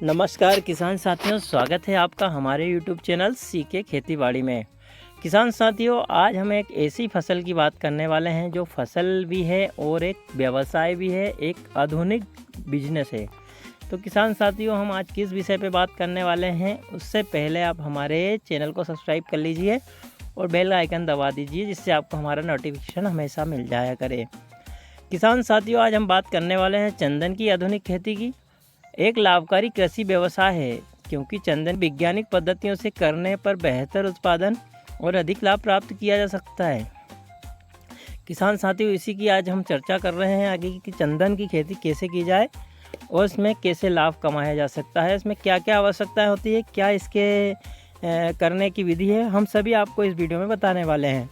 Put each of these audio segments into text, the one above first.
नमस्कार किसान साथियों, स्वागत है आपका हमारे YouTube चैनल सीके खेतीबाड़ी में। किसान साथियों, आज हम एक ऐसी फसल की बात करने वाले हैं जो फसल भी है और एक व्यवसाय भी है, एक आधुनिक बिजनेस है। तो किसान साथियों, हम आज किस विषय पे बात करने वाले हैं उससे पहले आप हमारे चैनल को सब्सक्राइब कर लीजिए और बेल आइकन दबा दीजिए, जिससे आपको हमारा नोटिफिकेशन हमेशा मिल जाया करे। किसान साथियों, आज हम बात करने वाले हैं चंदन की आधुनिक खेती की। एक लाभकारी कृषि व्यवसाय है, क्योंकि चंदन वैज्ञानिक पद्धतियों से करने पर बेहतर उत्पादन और अधिक लाभ प्राप्त किया जा सकता है। किसान साथियों, इसी की आज हम चर्चा कर रहे हैं आगे कि चंदन की खेती कैसे की जाए और इसमें कैसे लाभ कमाया जा सकता है, इसमें क्या क्या आवश्यकताएं होती है, क्या इसके करने की विधि है, हम सभी आपको इस वीडियो में बताने वाले हैं।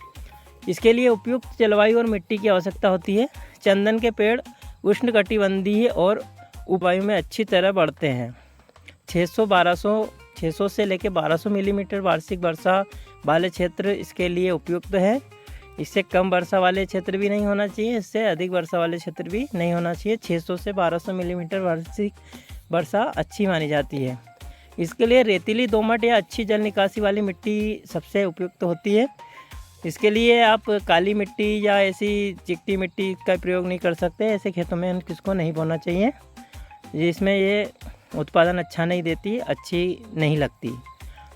इसके लिए उपयुक्त जलवायु और मिट्टी की आवश्यकता होती है। चंदन के पेड़ उष्णकटिबंधीय और वायु में अच्छी तरह बढ़ते हैं। 600 से लेकर 1200 मिलीमीटर वार्षिक वर्षा वाले क्षेत्र इसके लिए उपयुक्त है। इससे कम वर्षा वाले क्षेत्र भी नहीं होना चाहिए, इससे अधिक वर्षा वाले क्षेत्र भी नहीं होना चाहिए। 600 से 1200 मिलीमीटर वार्षिक वर्षा अच्छी मानी जाती है। इसके लिए रेतीली, दोमट या अच्छी जल निकासी वाली मिट्टी सबसे उपयुक्त होती है। इसके लिए आप काली मिट्टी या ऐसी चिकटी मिट्टी का प्रयोग नहीं कर सकते। ऐसे खेतों में किसको नहीं बोना चाहिए, जिसमें ये उत्पादन अच्छा नहीं देती, अच्छी नहीं लगती।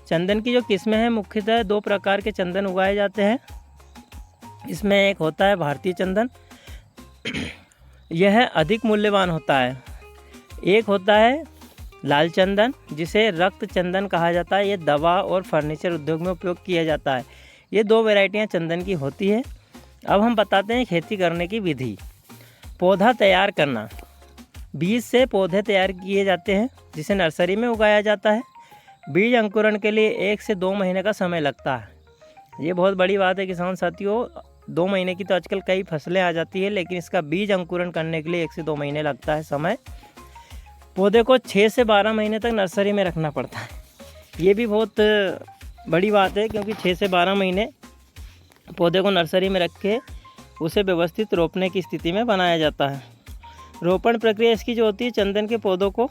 चंदन की जो किस्में हैं, मुख्यतः दो प्रकार के चंदन उगाए जाते हैं। इसमें एक होता है भारतीय चंदन, यह अधिक मूल्यवान होता है। एक होता है लाल चंदन, जिसे रक्त चंदन कहा जाता है। ये दवा और फर्नीचर उद्योग में उपयोग किया जाता है। ये दो वैरायटियां चंदन की होती है। अब हम बताते हैं खेती करने की विधि। पौधा तैयार करना। बीज से पौधे तैयार किए जाते हैं, जिसे नर्सरी में उगाया जाता है। बीज अंकुरण के लिए 1 से 2 महीने का समय लगता है। ये बहुत बड़ी बात है किसान साथियों। 2 महीने की तो आजकल कई फसलें आ जाती है, लेकिन इसका बीज अंकुरण करने के लिए 1 से 2 महीने लगता है समय। पौधे को 6 से 12 महीने तक नर्सरी में रखना पड़ता है। ये भी बहुत बड़ी बात है, क्योंकि 6 से 12 महीने पौधे को नर्सरी में रख के उसे व्यवस्थित रोपने की स्थिति में बनाया जाता है। रोपण प्रक्रिया इसकी जो होती है, चंदन के पौधों को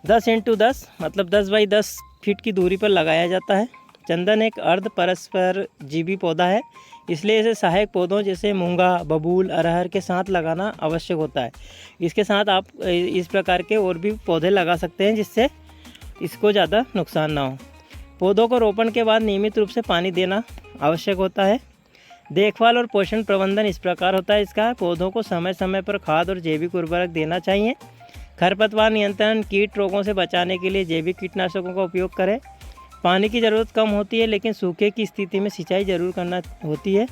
10 × 10 मतलब 10 बाई 10 फीट की दूरी पर लगाया जाता है। चंदन एक अर्ध परस्पर जीवी पौधा है, इसलिए इसे सहायक पौधों जैसे मूंगा, बबूल, अरहर के साथ लगाना आवश्यक होता है। इसके साथ आप इस प्रकार के और भी पौधे लगा सकते हैं, जिससे इसको ज़्यादा नुकसान ना हो। पौधों को रोपण के बाद नियमित रूप से पानी देना आवश्यक होता है। देखभाल और पोषण प्रबंधन इस प्रकार होता है इसका। पौधों को समय समय पर खाद और जैविक उर्वरक देना चाहिए। खरपतवार नियंत्रण, कीट रोगों से बचाने के लिए जैविक कीटनाशकों का उपयोग करें। पानी की ज़रूरत कम होती है, लेकिन सूखे की स्थिति में सिंचाई जरूर करना होती है।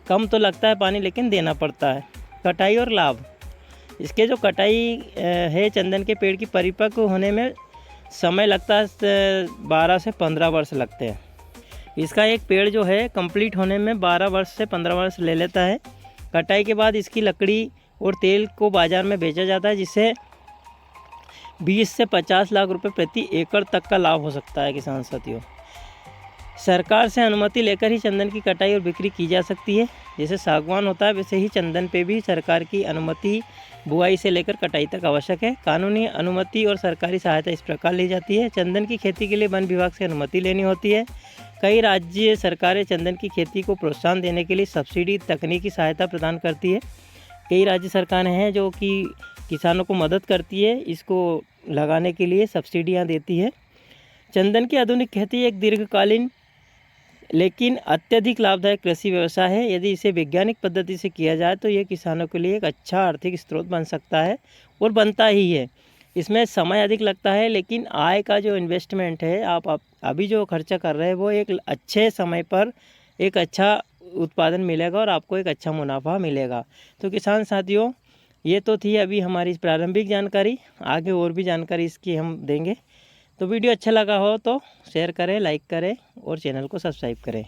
कम तो लगता है पानी, लेकिन देना पड़ता है। कटाई और लाभ। इसके जो कटाई है, चंदन के पेड़ की परिपक्व होने में समय लगता है 12 से 15 वर्ष लगते हैं। इसका एक पेड़ जो है कंप्लीट होने में 12 वर्ष से 15 वर्ष ले लेता है। कटाई के बाद इसकी लकड़ी और तेल को बाज़ार में बेचा जाता है, जिससे 20 से 50 लाख रुपए प्रति एकड़ तक का लाभ हो सकता है। किसान साथियों, सरकार से अनुमति लेकर ही चंदन की कटाई और बिक्री की जा सकती है। जैसे सागवान होता है, वैसे ही चंदन पे भी सरकार की अनुमति बुआई से लेकर कटाई तक आवश्यक है। कानूनी अनुमति और सरकारी सहायता इस प्रकार ली जाती है। चंदन की खेती के लिए वन विभाग से अनुमति लेनी होती है। कई राज्य सरकारें चंदन की खेती को प्रोत्साहन देने के लिए सब्सिडी, तकनीकी सहायता प्रदान करती है। कई राज्य सरकारें हैं जो कि किसानों को मदद करती है, इसको लगाने के लिए सब्सिडियां देती है। चंदन की आधुनिक खेती एक दीर्घकालीन लेकिन अत्यधिक लाभदायक कृषि व्यवसाय है। यदि इसे वैज्ञानिक पद्धति से किया जाए तो ये किसानों के लिए एक अच्छा आर्थिक स्रोत बन सकता है, और बनता ही है। इसमें समय अधिक लगता है, लेकिन आय का जो इन्वेस्टमेंट है, आप अभी जो खर्चा कर रहे हैं, वो एक अच्छे समय पर एक अच्छा उत्पादन मिलेगा और आपको एक अच्छा मुनाफा मिलेगा। तो किसान साथियों, ये तो थी अभी हमारी प्रारंभिक जानकारी। आगे और भी जानकारी इसकी हम देंगे। तो वीडियो अच्छा लगा हो तो शेयर करें, लाइक करें और चैनल को सब्सक्राइब करें।